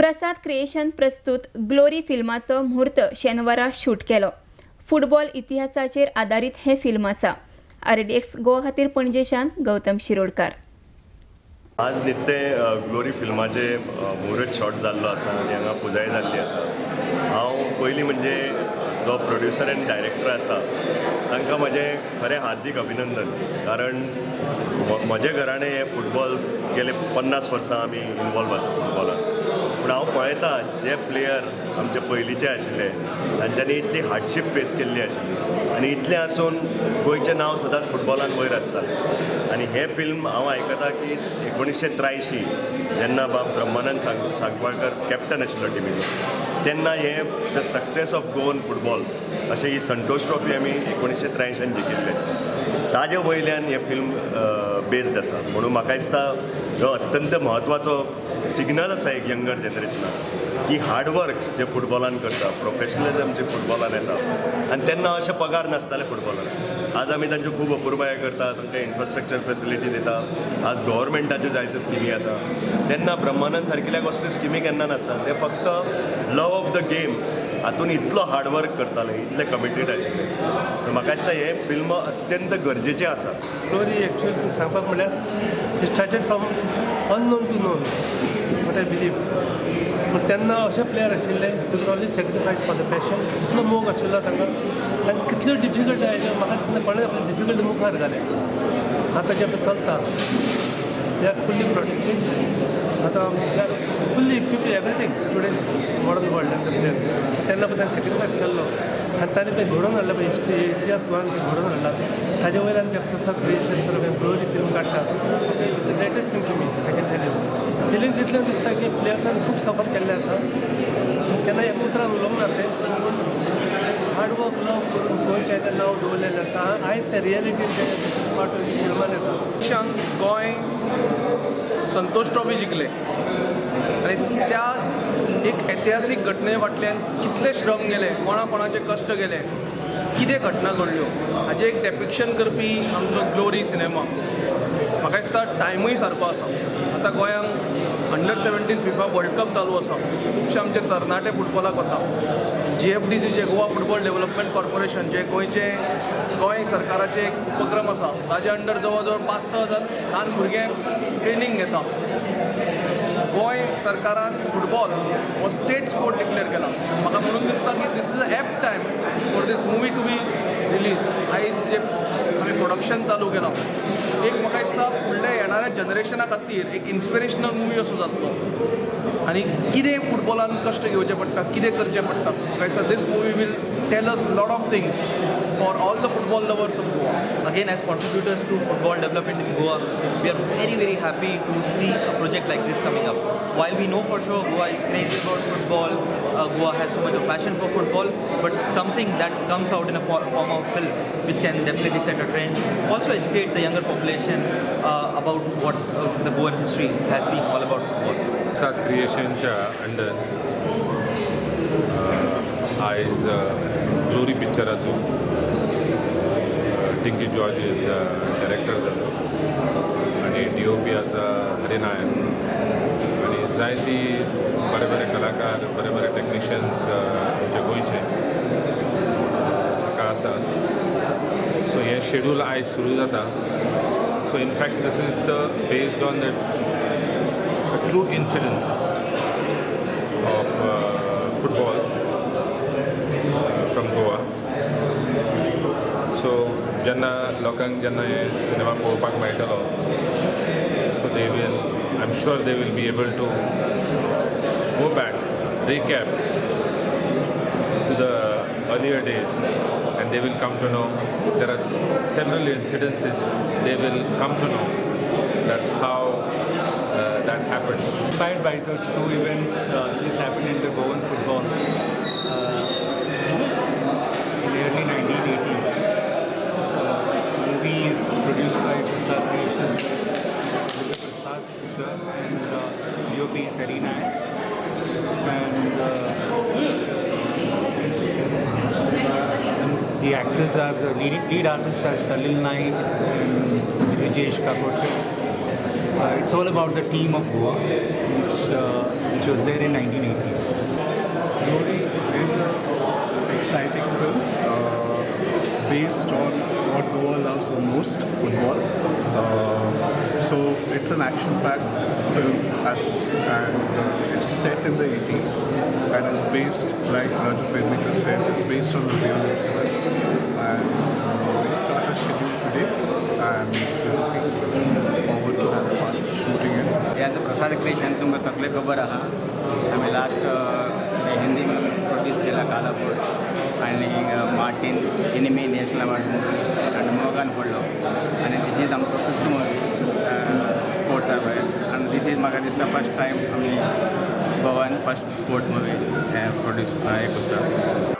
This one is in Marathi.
प्रसाद क्रिएशन प्रस्तुत ग्लोरी फिल्माचो मुहूर्त शेनवारा शूट केलो. फुटबॉल इतिहासाचेर आदारीत हे फिल्म आसा. RDX गोवा खातीर पणजेच्यान गौतम शिरोडकार. आज नित्ते ग्लोरी फिल्माचे मुहूर्त शॉट जाल्लो आसा आनी हांगा पुजाय जाल्ली आसा. हांव पयलीं म्हणजे जो प्रोड्युसर आनी डायरेक्टर आसा तांकां म्हजें खरें हार्दिक अभिनंदन. कारण म्हजे घराणे हे फुटबॉल गेले 50 वर्सां आमी इनवॉल्व आसा फुटबॉलान. पूण हांव पळयता जे प्लेयर आमचे पयलींचे आशिल्ले तांच्यांनी इतली हार्डशीप फेस केल्ली आशिल्ली आनी इतलें आसून गोंयचें नांव सदांच फुटबॉलान वयर आसतालें. आनी हे फिल्म हांव आयकता की 1983 जेन्ना बाब ब्रह्मानंद सांगवाळकर कॅप्टन आशिल्लो टिमीचो तेन्ना हे the success of Goan football अशें ही संतोश ट्रॉफी आमी 1983 जिखिल्ले. ताजे वयल्यान हे फिल्म बेस्ड आसा. म्हणून म्हाका दिसता हो अत्यंत म्हत्वाचो सिग्नल आसा एक यंगर जनरेशनाक की हार्डवर्क जे फुटबॉलान करता, प्रोफेशनलिझम जे फुटबॉलान येता आनी तेन्ना अशे पगार नासताले फुटबॉलान. आज आमी तांच्यो खूब अपुरबाय करता, तांकां इन्फ्रास्ट्रक्चर फेसिलिटी दिता. आज गव्हर्मेंटाच्यो जायत्यो स्किमी आसा. तेन्ना ब्रह्मानंद सारकिल्ल्या कसल्यो स्किमी केन्ना नासता. ते फक्त लव ऑफ द गेम हातून इतलो हार्डवर्क करताले, इतले कमिटेड आशिल्ले. म्हाका दिसता हे फिल्म अत्यंत गरजेचें आसा. स्टोरी एक्चुअली सांगपाक म्हळ्यार it started from unknown to known what I believe. पूण तेन्ना अशे प्लेयर आशिल्ले they always sacrifice for the passion. इतलो मोग आशिल्लो तांकां आनी कितल्यो डिफिकल्ट आयल्यो म्हाका दिसता कोणें आपले डिफिकल्ट मुखार घाले. आतां जे पळय चलता दे आर फुल्ली प्रोटेक्टेड. आतां they are fully equipped everything today's modern world player. तेन्ना पळय ताणें सॅक्रिफायस केल्लो आनी ताणें पळय घडोवन हाडला पळय हिस्ट्री इतिहास गोंयान घडोवन हाडला. ताजे वयल्यान ते प्रसाद क्रिएशन करून ग्लोरी फिल्म काडटा. It's the greatest thing to me. I can tell you. Feeling तितलें दिसता की प्लेयर्सांनी खूब सफर केल्लें आसा. केन्ना एक उतरान उलोवंक ना ते पूण हार्डवर्क लव करून गोंयचें तें नांव दवरलेलें आसा. आयज तें रियलिटीन ते पार्ट फिल्मान येता. गोंय संतोश ट्रॉफी जिखले आनी त्या एक ऐतिहासीक घटने फाटल्यान कितले श्रम गेले, कोणाचे कश्ट गेले, कितें घटना घडल्यो हाजें एक डेपिक्शन करपी आमचो ग्लोरी सिनेमा. म्हाका दिसता टायमूय सारको आसा. आतां गोंयांक अंडर-17 फिफा वर्ल्ड कप चालू आसा. खुबशे आमचे तरणाटे फुटबॉलाक वता. GFDC जे गोवा फुटबॉल डेव्हलपमेंट कॉर्पोरेशन जे गोंय सरकाराचे एक उपक्रम आसा ताजे अंडर जवळ जवळ 5-6 हजार ल्हान भुरगे ट्रेनींग घेता. गोंय सरकारान फुटबॉल हो स्टेट स्पोर्ट डिक्लेअर केला. म्हाका म्हणून दिसता की this is a apt time for this movie to be release. आयज जे आमी प्रोडक्शन चालू केलां एक म्हाका दिसता फुडल्या येणाऱ्या जनरेशना खातीर एक इन्स्पिरेशनल मुवी असो जातलो. आनी कितें फुटबॉलान कश्ट घेवचे पडटा, कितें करचें पडटा, म्हाका दिसता this movie will tell us lot of things for all the football lovers of Goa. Again, as contributors to football development in Goa, we are very, very happy to see a project like this coming up. While we know for sure Goa is crazy about football, Goa has so much of passion for football, but something that comes out in a form of film, which can definitely set a trend, also educate the younger population about what the Goan history has been all about football. Prasad Creationच्या अंडर आयज ग्लोरी पिक्चराचो टिंकी जॉर्ज इज डायरेक्टर जालो आनी DOP आसा हरिनायन आनी जायती बरे कलाकार बरे टेक्निशियन्स आमचे गोंयचे हाका आसा. सो हे शेड्यूल आयज सुरू जाता. So in fact this is the based on the true incidences of football from Goa. So जेन्ना लोकांक जेन्ना हे सिनेमा पळोवपाक मेळटलो so they will I am sure they will be able to go back recap to the earlier days and they will come to know there are several incidences they will come to know that how that happened. Inspired by the two events which has happened in the Goan football in the early 1980s. Movie is produced by Prasad Creations, Prasad sir, and DOP is Arena, and the actors are the lead artists are Salil Naik and Vijesh Kapoor. It's all about the team of Goa, which was there in 1980s. Glory is an exciting film based on what Goa loves the most, football. So it's an action-packed film and it's set in the 80s and it's based, like Raju Pedmika said, it's based on a real incident. And we start our schedule today and we're looking forward to have fun shooting it. As a Prasad creation तुमकां सगळें खबर आहा आमी लास्ट हिंदी प्रोड्यूस केला कालापूर आनी Mortein enemy national award movie आनी मोगान पडलो आनी दीस इज आमचो फिफ्थ मुवी स्पोर्ट्सा वयर आनी दीस इज म्हाका दिसता फर्स्ट टायम आमी गोवान फर्स्ट स्पोर्ट्स मुवी प्रोड्यूस हे करता.